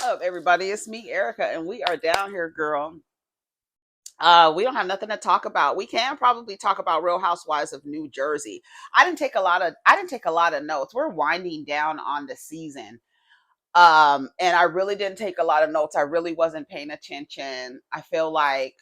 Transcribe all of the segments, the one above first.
Up, everybody? It's me, Erica, and we are down here, girl. We don't have nothing to talk about. We can probably talk about Real Housewives of New Jersey. I didn't take a lot of notes. We're winding down on the season. And I really didn't take a lot of notes. I really wasn't paying attention. I feel like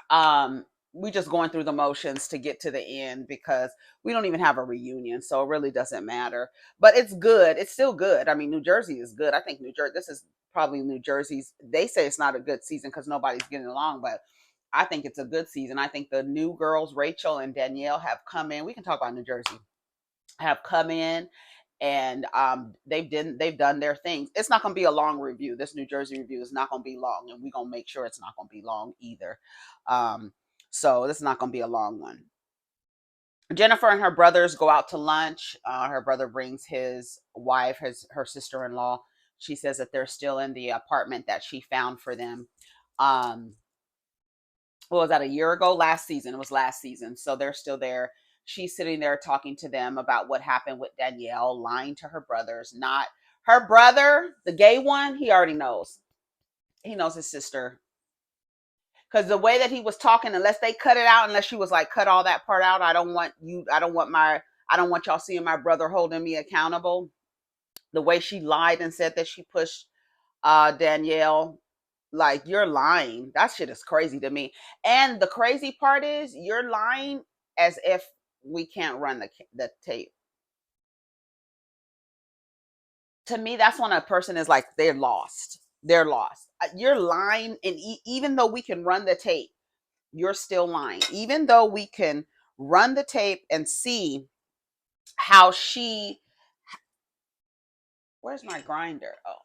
um we just going through the motions to get to the end because we don't even have a reunion, so it really doesn't matter. But it's good. It's still good. I mean, New Jersey is good. I think New Jersey, this is probably New Jersey's, they say it's not a good season because nobody's getting along, but I think it's a good season. I think the new girls, Rachel and Danielle, have come in. We can talk about New Jersey. Have come in and they've done their things. It's not going to be a long review. This New Jersey review is not going to be long, and we're going to make sure it's not going to be long either. Um, so this is not going to be a long one. Jennifer and her brothers go out to lunch. Her brother brings his wife, her sister in law. She says that they're still in the apartment that she found for them. Um, what was that, a year ago? Last season. It was last season. So they're still there. She's sitting there talking to them about what happened with Danielle, lying to her brothers. Not her brother, the gay one, he already knows. He knows his sister. Because the way that he was talking, unless they cut it out, unless she was like, cut all that part out, I don't want y'all seeing my brother holding me accountable. The way she lied and said that she pushed Danielle, like, you're lying. That shit is crazy to me. And the crazy part is you're lying as if we can't run the tape. To me, that's when a person is like, they're lost. They're lost. You're lying, and even though we can run the tape, you're still lying. Even though we can run the tape and see how she, where's my grinder? Oh,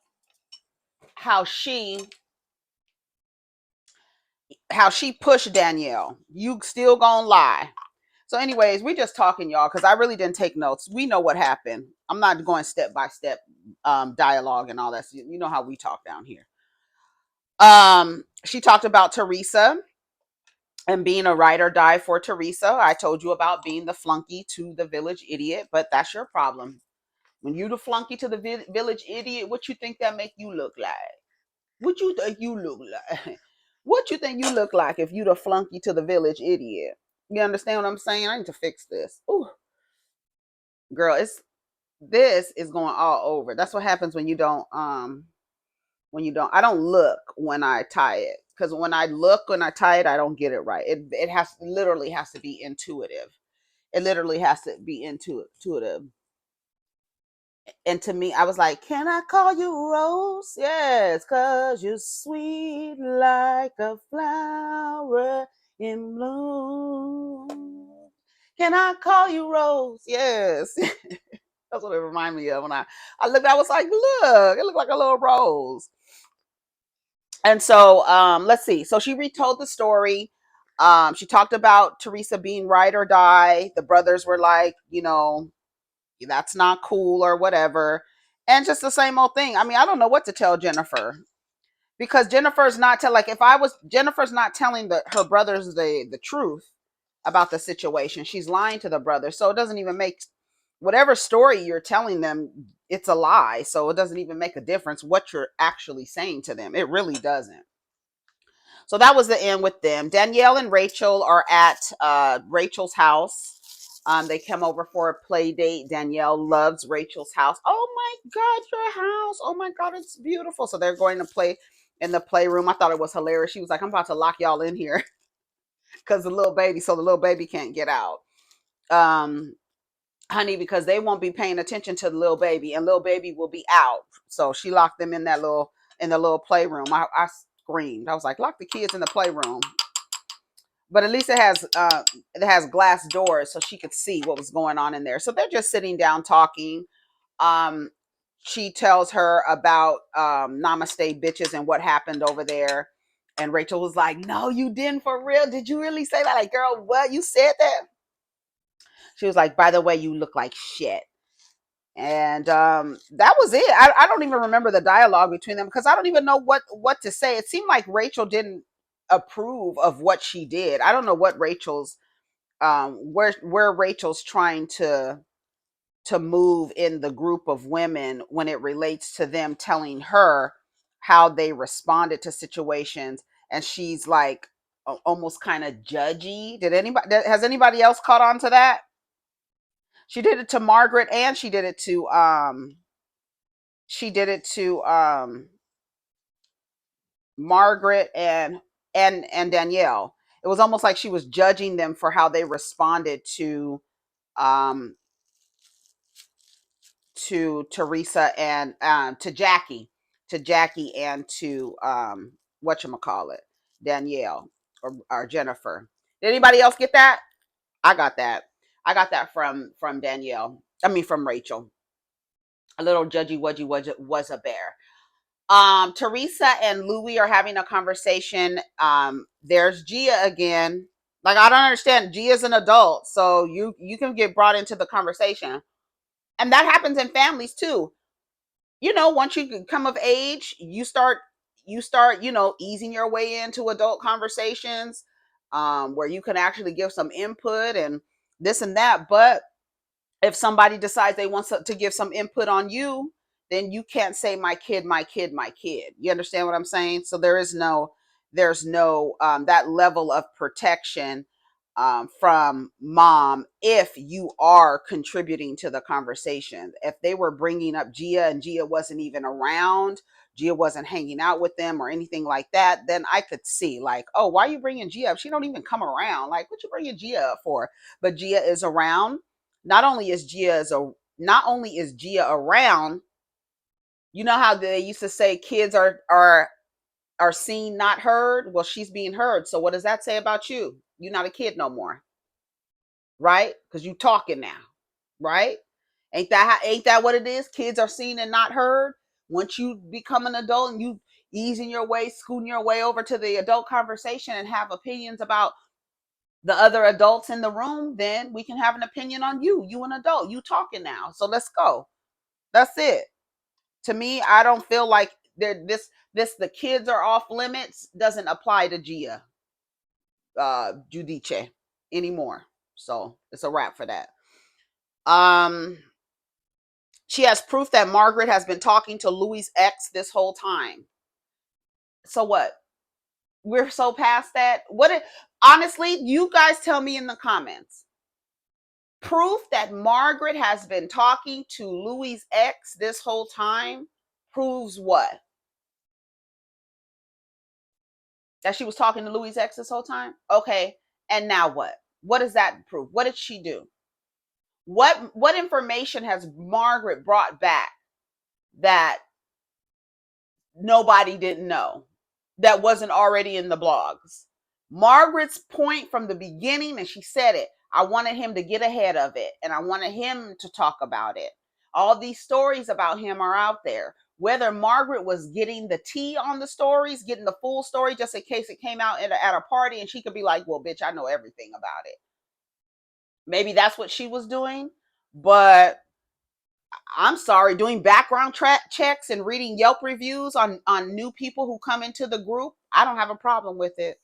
how she how she pushed Danielle. You still gonna lie. So, anyways, we just talking, y'all, because I really didn't take notes. We know what happened. I'm not going step by step dialogue and all that. So you know how we talk down here. She talked about Teresa and being a ride or die for Teresa. I told you about being the flunky to the village idiot, but that's your problem. When you the flunky to the village idiot, what you think that make you look like? What you think you look like? What you think you look like if you the flunky to the village idiot? You understand what I'm saying? I need to fix this. Ooh, girl, it's this is going all over. That's what happens when you don't. I don't look when I tie it, because when I tie it, I don't get it right. It has literally has to be intuitive. It literally has to be intuitive. And to me, I was like, "Can I call you Rose?" Yes, cause you're sweet like a flower in bloom. Can I call you Rose? Yes. That's what it reminded me of when I looked. I was like, look, it looked like a little rose. And so let's see. So she retold the story. She talked about Teresa being ride or die. The brothers were like, that's not cool or whatever. And just the same old thing. I mean, I don't know what to tell Jennifer, because Jennifer's not tell like if I was Jennifer's not telling her brothers the truth about the situation. She's lying to the brothers. So it doesn't even make whatever story you're telling them, it's a lie. So it doesn't even make a difference what you're actually saying to them. It really doesn't. So that was the end with them. Danielle and Rachel are at Rachel's house. They come over for a play date. Danielle loves Rachel's house. Oh my God, your house. Oh my God, it's beautiful. So they're going to play in the playroom. I thought it was hilarious. She was like, I'm about to lock y'all in here because so the little baby can't get out. Um, Honey, because they won't be paying attention to the little baby, and little baby will be out. So she locked them in the little playroom. I screamed. I was like, lock the kids in the playroom. But at least it has glass doors so she could see what was going on in there. So they're just sitting down talking. Um, she tells her about Namaste bitches and what happened over there. And Rachel was like, no, you didn't for real. Did you really say that? Like, girl, what? You said that? She was like, by the way, you look like shit. And that was it. I don't even remember the dialogue between them because I don't even know what to say. It seemed like Rachel didn't approve of what she did. I don't know what Rachel's where Rachel's trying to to move in the group of women when it relates to them telling her how they responded to situations, and she's like almost kind of judgy. Has anybody else caught on to that? She did it to Margaret, and she did it to Margaret and Danielle. It was almost like she was judging them for how they responded um to Teresa and to Jackie and to whatchamacallit, Danielle or Jennifer. Did anybody else get that? I got that. I got that from Danielle. I mean from Rachel. A little judgy wudgy was a bear. Teresa and Louie are having a conversation. There's Gia again. Like, I don't understand. Gia's an adult, so you can get brought into the conversation. And that happens in families too. Once you come of age, you start easing your way into adult conversations, where you can actually give some input and this and that. But if somebody decides they want to give some input on you, then you can't say my kid, my kid, my kid. You understand what I'm saying? So there's no that level of protection from mom if you are contributing to the conversation. If they were bringing up Gia and Gia wasn't even around, Gia wasn't hanging out with them or anything like that, then I could see like, oh, why are you bringing Gia up? She don't even come around. Like, what you bringing Gia up for? But Gia is around. Not only is Gia around, you know how they used to say kids are seen, not heard. Well, she's being heard. So what does that say about you? You're not a kid no more, right? Because you talking now, right? Ain't that what it is? Kids are seen and not heard. Once you become an adult and you easing your way, scooting your way over to the adult conversation and have opinions about the other adults in the room, then we can have an opinion on you. You an adult. You talking now. So let's go. That's it. To me, I don't feel like this the kids are off limits doesn't apply to Gia Giudice anymore. So it's a wrap for that. Um she has proof that Margaret has been talking to Louie's ex this whole time. So what? We're so past that. Honestly, you guys tell me in the comments. Proof that Margaret has been talking to Louie's ex this whole time proves what? That she was talking to Louie's ex this whole time? Okay. And now what? What does that prove? What did she do? What information has Margaret brought back that nobody didn't know, that wasn't already in the blogs? Margaret's point from the beginning, and she said it, I wanted him to get ahead of it and I wanted him to talk about it. All these stories about him are out there. Whether Margaret was getting the tea on the stories, getting the full story just in case it came out at a party and she could be like, well, bitch, I know everything about it. Maybe that's what she was doing. But I'm sorry, doing background checks and reading Yelp reviews on new people who come into the group, I don't have a problem with it.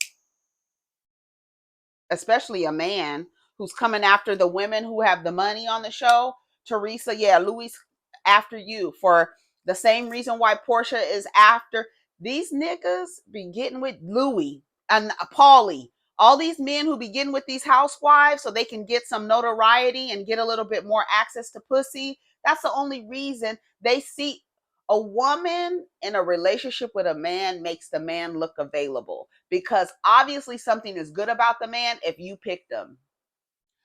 Especially a man who's coming after the women who have the money on the show. Teresa, yeah, Louie's after you for the same reason why Portia is after these niggas be getting with Louie and Paulie. All these men who begin with these housewives so they can get some notoriety and get a little bit more access to pussy. That's the only reason they see a woman in a relationship with a man makes the man look available, because obviously something is good about the man if you picked him.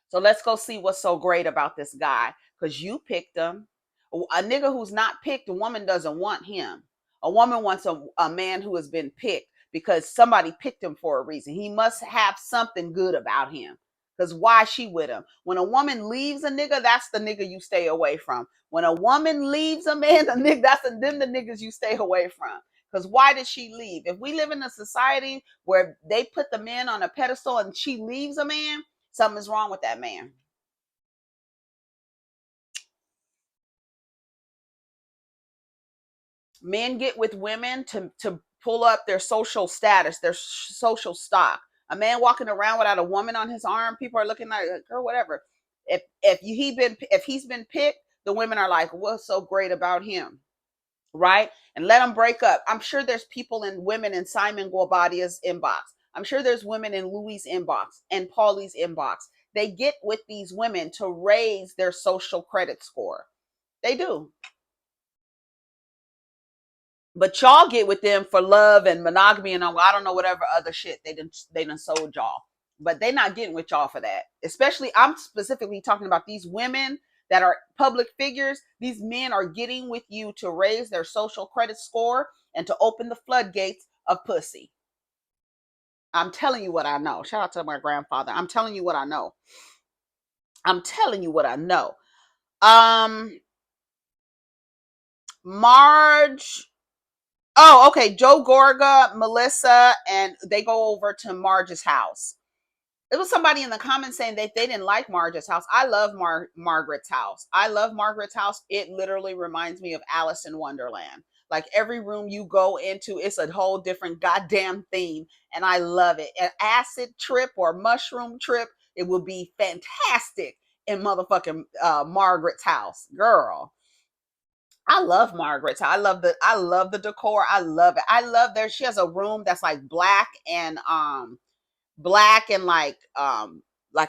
So let's go see what's so great about this guy, because you picked him. A nigga who's not picked, a woman doesn't want him. A woman wants a man who has been picked because somebody picked him for a reason. He must have something good about him. Because why she with him? When a woman leaves a nigga, that's the nigga you stay away from. When a woman leaves a man, them the niggas you stay away from. Because why did she leave? If we live in a society where they put the man on a pedestal and she leaves a man, something is wrong with that man. Men get with women to pull up their social status, their social stock. A man walking around without a woman on his arm, people are looking like, or whatever. If he's been picked, the women are like, what's so great about him? Right? And let them break up. I'm sure there's people and women in Simon Guabadia's inbox. I'm sure there's women in Louie's inbox and Paulie's inbox. They get with these women to raise their social credit score. They do. But y'all get with them for love and monogamy and I don't know whatever other shit they done sold y'all. But they not getting with y'all for that. Especially, I'm specifically talking about these women that are public figures. These men are getting with you to raise their social credit score and to open the floodgates of pussy. I'm telling you what I know. Shout out to my grandfather. I'm telling you what I know. I'm telling you what I know. Marge. Oh, okay. Joe Gorga, Melissa, and they go over to Marge's house. It was somebody in the comments saying that they didn't like Marge's house. I love Margaret's house. I love Margaret's house. It literally reminds me of Alice in Wonderland. Like every room you go into, it's a whole different goddamn theme, and I love it. An acid trip or mushroom trip, it will be fantastic in motherfucking Margaret's house, girl. I love Margaret's. I love the decor. I love it. I love there. She has a room that's like black and like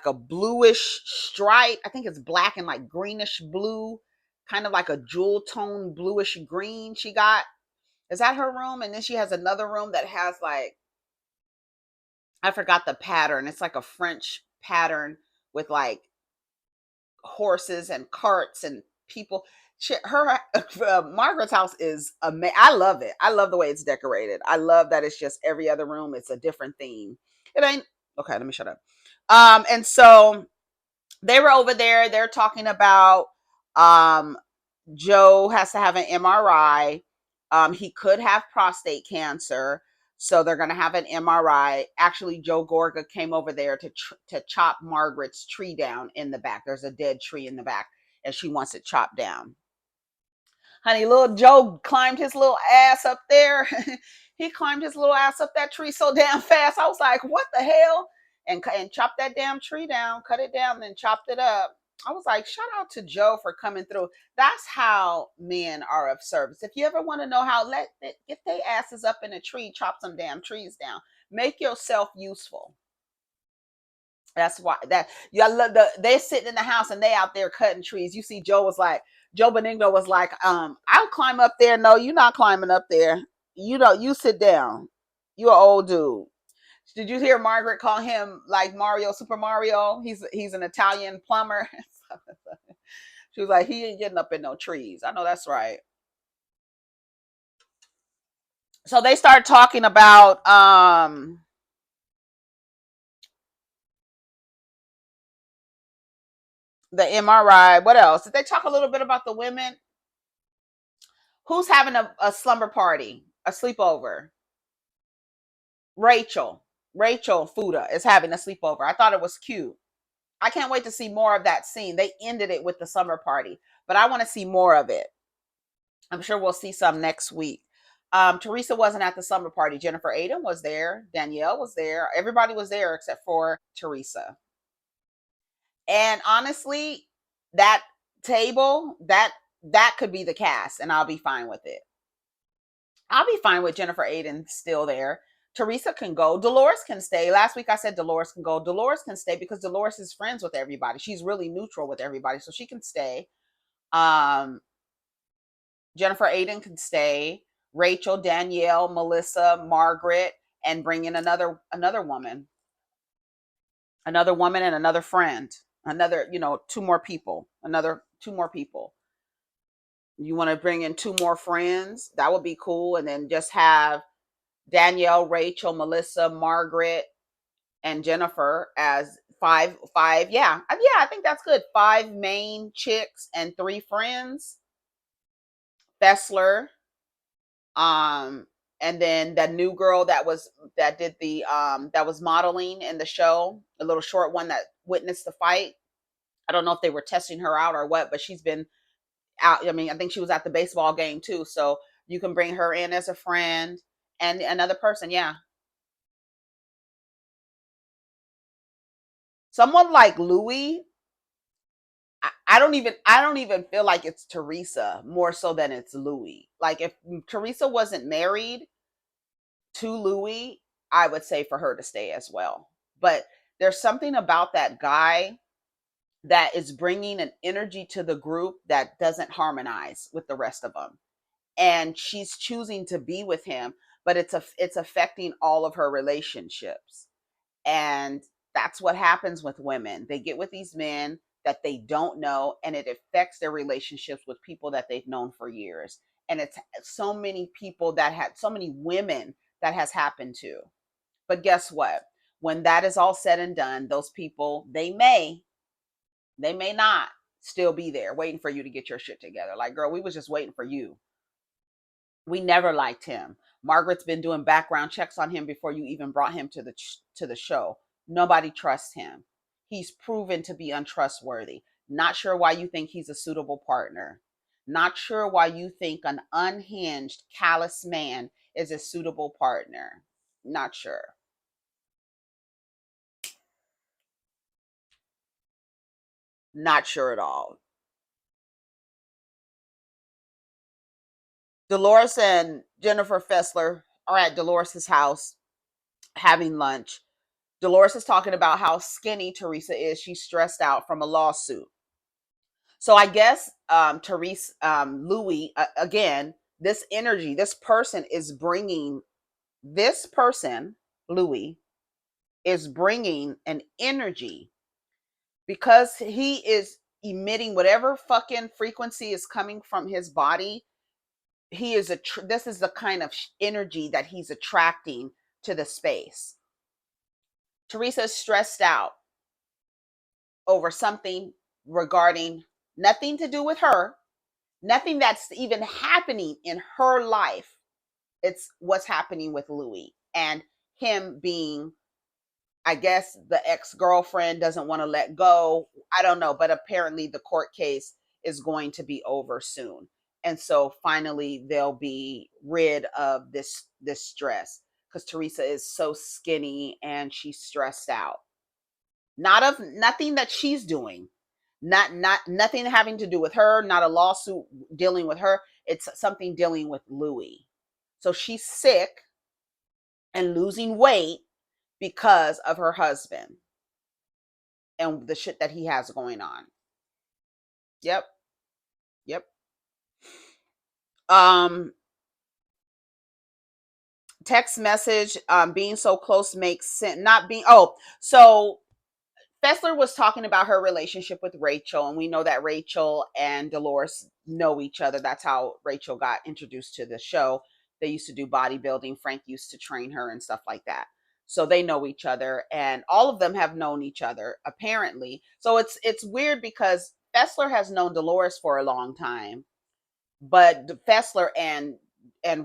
a bluish stripe. I think it's black and like greenish blue, kind of like a jewel tone bluish green she got. Is that her room? And then she has another room that has like, I forgot the pattern. It's like a French pattern with like horses and carts and people. Her Margaret's house is amazing. I love it. I love the way it's decorated. I love that it's just every other room. It's a different theme. It ain't okay. Let me shut up. And so they were over there. They're talking about um, Joe has to have an MRI. He could have prostate cancer, so they're going to have an MRI. Actually, Joe Gorga came over there to chop Margaret's tree down in the back. There's a dead tree in the back, and she wants it chopped down. Honey, little Joe climbed his little ass up there. He climbed his little ass up that tree so damn fast. I was like, what the hell? And chopped that damn tree down, cut it down, then chopped it up. I was like, shout out to Joe for coming through. That's how men are of service. If you ever want to know how, get their asses up in a tree, chop some damn trees down. Make yourself useful. That's why that y'all love they're sitting in the house and they out there cutting trees. You see, Joe Benigno was like, I'll climb up there. No, you're not climbing up there. You sit down. You're an old dude. Did you hear Margaret call him like Mario, Super Mario? He's an Italian plumber. She was like, he ain't getting up in no trees. I know that's right. So they start talking about the MRI. What else? Did they talk a little bit about the women? Who's having a slumber party, a sleepover? Rachel. Rachel Fuda is having a sleepover. I thought it was cute. I can't wait to see more of that scene. They ended it with the summer party, but I want to see more of it. I'm sure we'll see some next week. Teresa wasn't at the summer party. Jennifer Aiden was there. Danielle was there. Everybody was there except for Teresa. And honestly, that table, that could be the cast, and I'll be fine with it. I'll be fine with Jennifer Aiden still there. Teresa can go. Dolores can stay. Last week I said Dolores can go. Dolores can stay because Dolores is friends with everybody. She's really neutral with everybody, so she can stay. Um, Jennifer Aiden can stay. Rachel, Danielle, Melissa, Margaret, and bring in another woman, and another friend. Another, two more people. Another two more people. You want to bring in two more friends? That would be cool, and then just have Danielle, Rachel, Melissa, Margaret, and Jennifer as five. Yeah, I think that's good. Five main chicks and three friends. Fessler, and then that new girl that did the that was modeling in the show, the little short one that witnessed the fight. I don't know if they were testing her out or what, but she's been out. I mean, I think she was at the baseball game too, so you can bring her in as a friend and another person. Yeah, someone like Louie. I don't even feel like it's Teresa more so than it's Louie. Like if Teresa wasn't married to Louie, I would say for her to stay as well. But there's something about that guy that is bringing an energy to the group that doesn't harmonize with the rest of them. And she's choosing to be with him, but it's affecting all of her relationships. And that's what happens with women. They get with these men that they don't know, and it affects their relationships with people that they've known for years. And it's so many people that had so many women that has happened to. But guess what? When that is all said and done, those people, they may not still be there waiting for you to get your shit together. Like, girl, we was just waiting for you. We never liked him. Margaret's been doing background checks on him before you even brought him to the show. Nobody trusts him. He's proven to be untrustworthy. Not sure why you think he's a suitable partner. Not sure why you think an unhinged, callous man is a suitable partner. Not sure. Not sure at all. Dolores and Jennifer Fessler are at Dolores' house having lunch. Dolores is talking about how skinny Teresa is. She's stressed out from a lawsuit. So I guess Teresa, Louie, again, this energy, this person is bringing, this person, Louie, is bringing an energy because he is emitting whatever fucking frequency is coming from his body. He is this is the kind of energy that he's attracting to the space. Teresa is stressed out over something regarding nothing to do with her, nothing that's even happening in her life. It's what's happening with Louie and him being, I guess, the ex-girlfriend doesn't want to let go. I don't know, but apparently the court case is going to be over soon. And so finally they'll be rid of this stress because Teresa is so skinny and she's stressed out. Not of nothing that she's doing, not nothing having to do with her, not a lawsuit dealing with her. It's something dealing with Louie. So she's sick and losing weight because of her husband and the shit that he has going on. Yep. Yep. um Text message, being so close makes sense, not being, so Fessler was talking about her relationship with Rachel, and we know that Rachel and Dolores know each other. That's how Rachel got introduced to the show. They used to do bodybuilding. Frank used to train her and stuff like that. So they know each other, and all of them have known each other apparently. So it's weird because Fessler has known Dolores for a long time, but Fessler and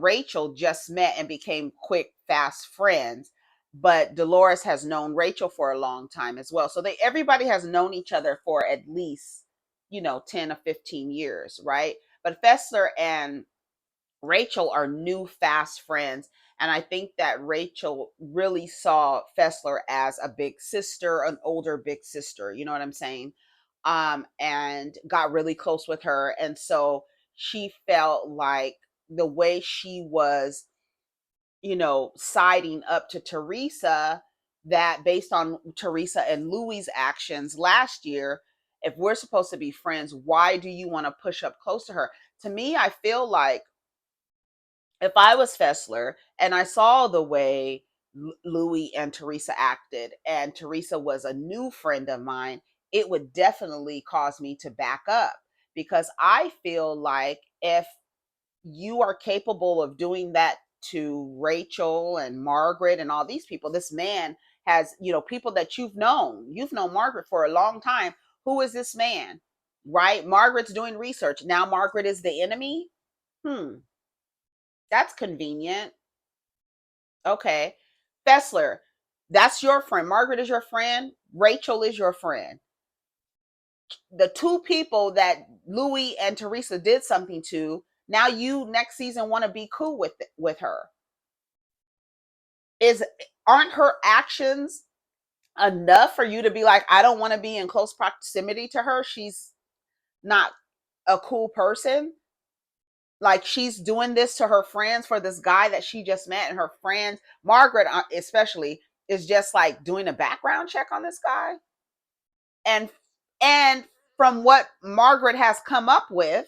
Rachel just met and became quick, fast friends. But Dolores has known Rachel for a long time as well. So everybody has known each other for at least, 10 or 15 years, right? But Fessler and Rachel are new fast friends. And I think that Rachel really saw Fessler as a big sister, an older big sister, you know what I'm saying? And got really close with her. And so she felt like the way she was, siding up to Teresa, that based on Teresa and Louie's actions last year, if we're supposed to be friends, why do you want to push up close to her? To me, I feel like if I was Fessler and I saw the way Louie and Teresa acted, and Teresa was a new friend of mine, it would definitely cause me to back up because I feel like if you are capable of doing that to Rachel and Margaret and all these people, this man has, people that you've known. You've known Margaret for a long time. Who is this man? Right? Margaret's doing research. Now Margaret is the enemy? Hmm. That's convenient. Okay. Fessler, that's your friend. Margaret is your friend. Rachel is your friend. The two people that Louie and Teresa did something to, now you next season want to be cool with her. Aren't her actions enough for you to be like, I don't want to be in close proximity to her? not a cool person. Like, she's doing this to her friends for this guy that she just met, and her friends, Margaret especially, is just like doing a background check on this guy. And from what Margaret has come up with,